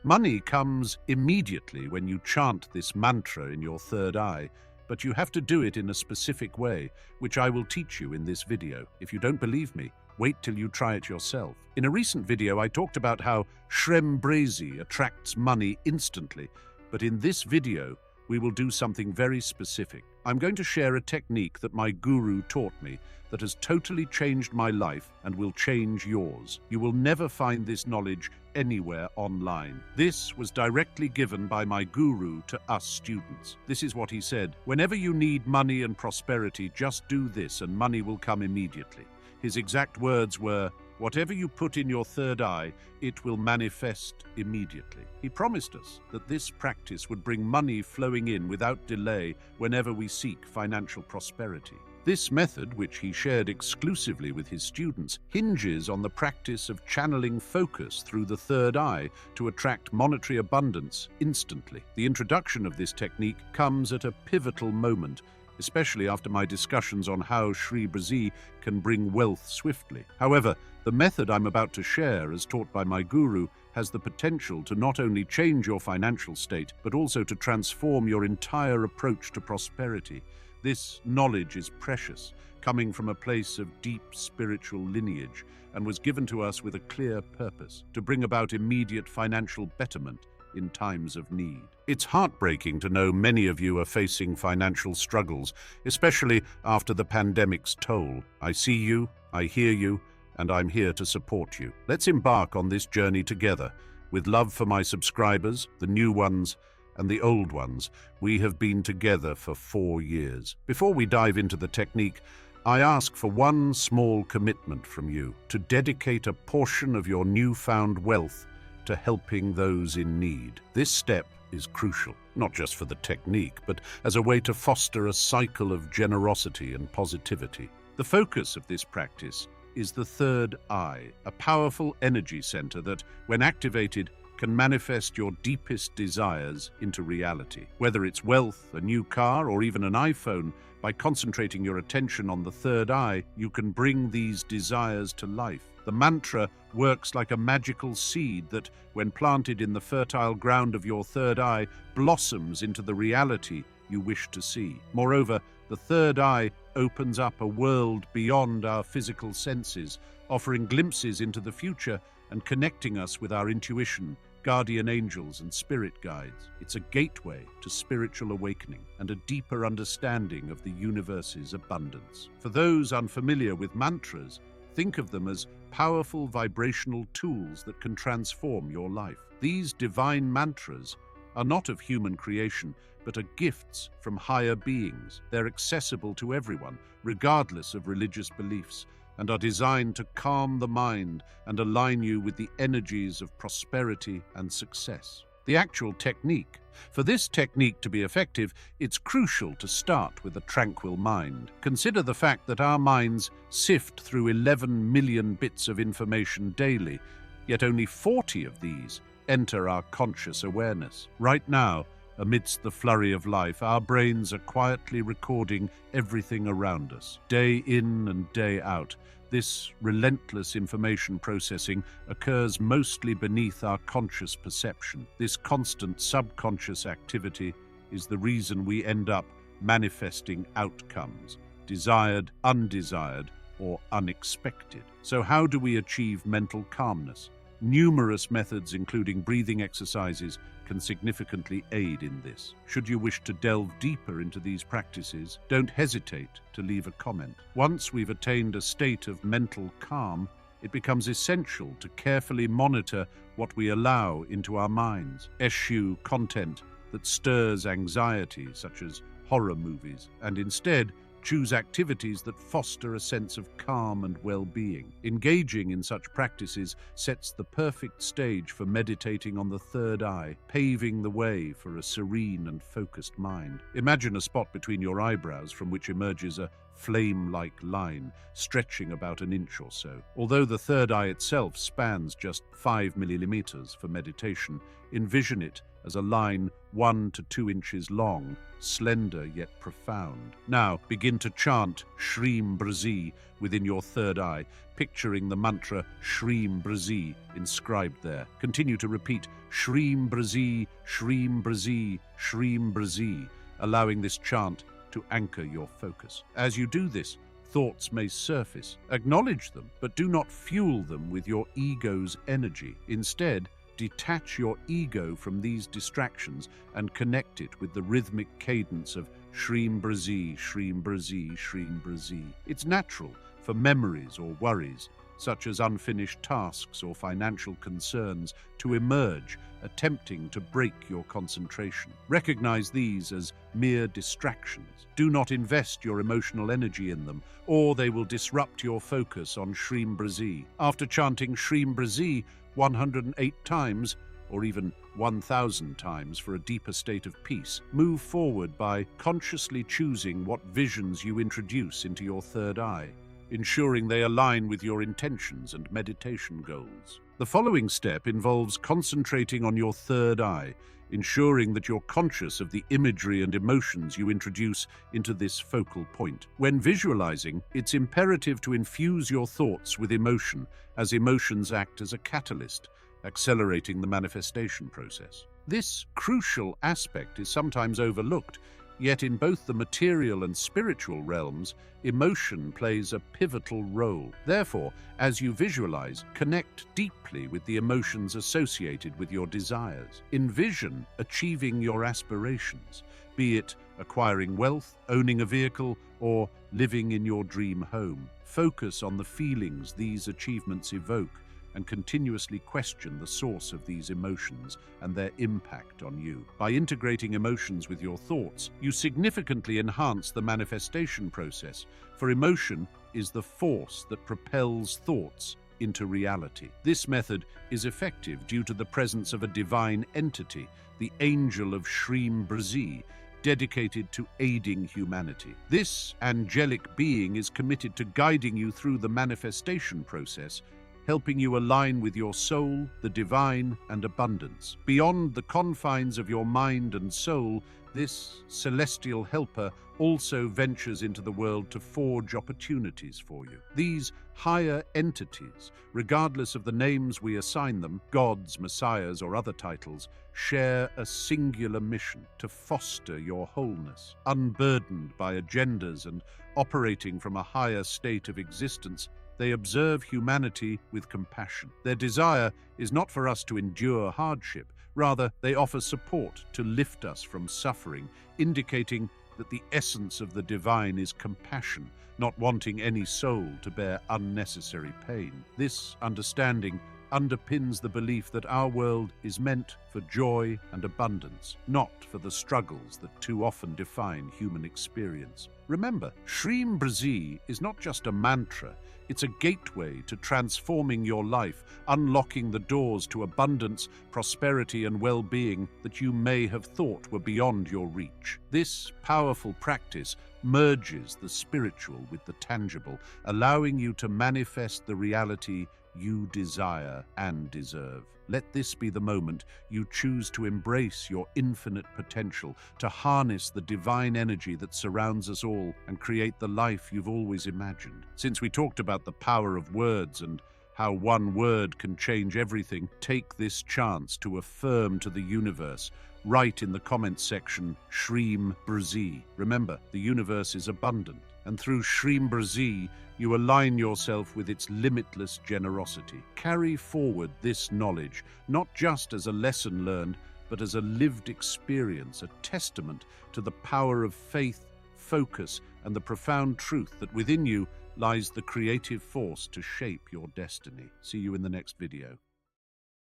Money comes immediately when you chant this mantra in your third eye, but you have to do it in a specific way, which I will teach you in this video. If you don't believe me, wait till you try it yourself. In a recent video, I talked about how Shrem Brazy attracts money instantly, but in this video, we will do something very specific. I'm going to share a technique that my guru taught me that has totally changed my life and will change yours. You will never find this knowledge anywhere online. This was directly given by my guru to us students. This is what he said: whenever you need money and prosperity, just do this and money will come immediately. His exact words were, whatever you put in your third eye, it will manifest immediately. He promised us that this practice would bring money flowing in without delay whenever we seek financial prosperity. This method, which he shared exclusively with his students, hinges on the practice of channeling focus through the third eye to attract monetary abundance instantly. The introduction of this technique comes at a pivotal moment, especially after my discussions on how Sri Brazy can bring wealth swiftly. However, the method I'm about to share, as taught by my guru, has the potential to not only change your financial state, but also to transform your entire approach to prosperity. This knowledge is precious, coming from a place of deep spiritual lineage, and was given to us with a clear purpose: to bring about immediate financial betterment in times of need. It's heartbreaking to know many of you are facing financial struggles, especially after the pandemic's toll. I see you, I hear you, and I'm here to support you. Let's embark on this journey together. With love for my subscribers, the new ones, and the old ones. We have been together for 4 years. Before we dive into the technique, I ask for one small commitment from you: to dedicate a portion of your newfound wealth to helping those in need. This step is crucial, not just for the technique, but as a way to foster a cycle of generosity and positivity. The focus of this practice is the third eye, a powerful energy center that, when activated, can manifest your deepest desires into reality. Whether it's wealth, a new car, or even an iPhone, by concentrating your attention on the third eye, you can bring these desires to life. The mantra works like a magical seed that, when planted in the fertile ground of your third eye, blossoms into the reality you wish to see. Moreover, the third eye opens up a world beyond our physical senses, offering glimpses into the future and connecting us with our intuition, guardian angels, and spirit guides. It's a gateway to spiritual awakening and a deeper understanding of the universe's abundance. For those unfamiliar with mantras, think of them as powerful vibrational tools that can transform your life. These divine mantras are not of human creation, but are gifts from higher beings. They're accessible to everyone, regardless of religious beliefs, and are designed to calm the mind and align you with the energies of prosperity and success. The actual technique. For this technique to be effective, it's crucial to start with a tranquil mind. Consider the fact that our minds sift through 11 million bits of information daily, yet only 40 of these enter our conscious awareness. Right now, amidst the flurry of life, our brains are quietly recording everything around us. Day in and day out, this relentless information processing occurs mostly beneath our conscious perception. This constant subconscious activity is the reason we end up manifesting outcomes, desired, undesired, or unexpected. So how do we achieve mental calmness? Numerous methods, including breathing exercises, can significantly aid in this. Should you wish to delve deeper into these practices, don't hesitate to leave a comment. Once we've attained a state of mental calm, it becomes essential to carefully monitor what we allow into our minds. Eschew content that stirs anxiety, such as horror movies, and instead choose activities that foster a sense of calm and well-being. Engaging in such practices sets the perfect stage for meditating on the third eye, paving the way for a serene and focused mind. Imagine a spot between your eyebrows from which emerges a flame-like line stretching about an inch or so. Although the third eye itself spans just 5 millimeters for meditation, envision it as a line 1 to 2 inches long, slender yet profound. Now begin to chant Shreem Brazi within your third eye, picturing the mantra Shreem Brazi inscribed there. Continue to repeat Shreem Brazi, Shreem Brazi, Shreem Brazi, allowing this chant to anchor your focus. As you do this, thoughts may surface. Acknowledge them, but do not fuel them with your ego's energy. Instead, detach your ego from these distractions and connect it with the rhythmic cadence of Shreem Brazi, Shreem Brazi, Shreem Brazi. It's natural for memories or worries, such as unfinished tasks or financial concerns, to emerge, attempting to break your concentration. Recognize these as mere distractions. Do not invest your emotional energy in them, or they will disrupt your focus on Shreem Brazi. After chanting Shreem Brazi 108 times, or even 1,000 times for a deeper state of peace, move forward by consciously choosing what visions you introduce into your third eye, ensuring they align with your intentions and meditation goals. The following step involves concentrating on your third eye, ensuring that you're conscious of the imagery and emotions you introduce into this focal point. When visualizing, it's imperative to infuse your thoughts with emotion, as emotions act as a catalyst, accelerating the manifestation process. This crucial aspect is sometimes overlooked, yet in both the material and spiritual realms, emotion plays a pivotal role. Therefore, as you visualize, connect deeply with the emotions associated with your desires. Envision achieving your aspirations, be it acquiring wealth, owning a vehicle, or living in your dream home. Focus on the feelings these achievements evoke and continuously question the source of these emotions and their impact on you. By integrating emotions with your thoughts, you significantly enhance the manifestation process, for emotion is the force that propels thoughts into reality. This method is effective due to the presence of a divine entity, the Angel of Shreem Brazi, dedicated to aiding humanity. This angelic being is committed to guiding you through the manifestation process, helping you align with your soul, the divine, and abundance. Beyond the confines of your mind and soul, this celestial helper also ventures into the world to forge opportunities for you. These higher entities, regardless of the names we assign them, gods, messiahs, or other titles, share a singular mission: to foster your wholeness. Unburdened by agendas and operating from a higher state of existence, they observe humanity with compassion. Their desire is not for us to endure hardship. Rather, they offer support to lift us from suffering, indicating that the essence of the divine is compassion, not wanting any soul to bear unnecessary pain. This understanding underpins the belief that our world is meant for joy and abundance, not for the struggles that too often define human experience. Remember, Shreem Brazi is not just a mantra, it's a gateway to transforming your life, unlocking the doors to abundance, prosperity, and well-being that you may have thought were beyond your reach. This powerful practice merges the spiritual with the tangible, allowing you to manifest the reality you desire and deserve. Let this be the moment you choose to embrace your infinite potential, to harness the divine energy that surrounds us all and create the life you've always imagined. Since we talked about the power of words and how one word can change everything, take this chance to affirm to the universe. Write in the comments section, Shreem Brazi. Remember, the universe is abundant, and through Shreem Brazi, you align yourself with its limitless generosity. Carry forward this knowledge, not just as a lesson learned, but as a lived experience, a testament to the power of faith, focus, and the profound truth that within you lies the creative force to shape your destiny. See you in the next video.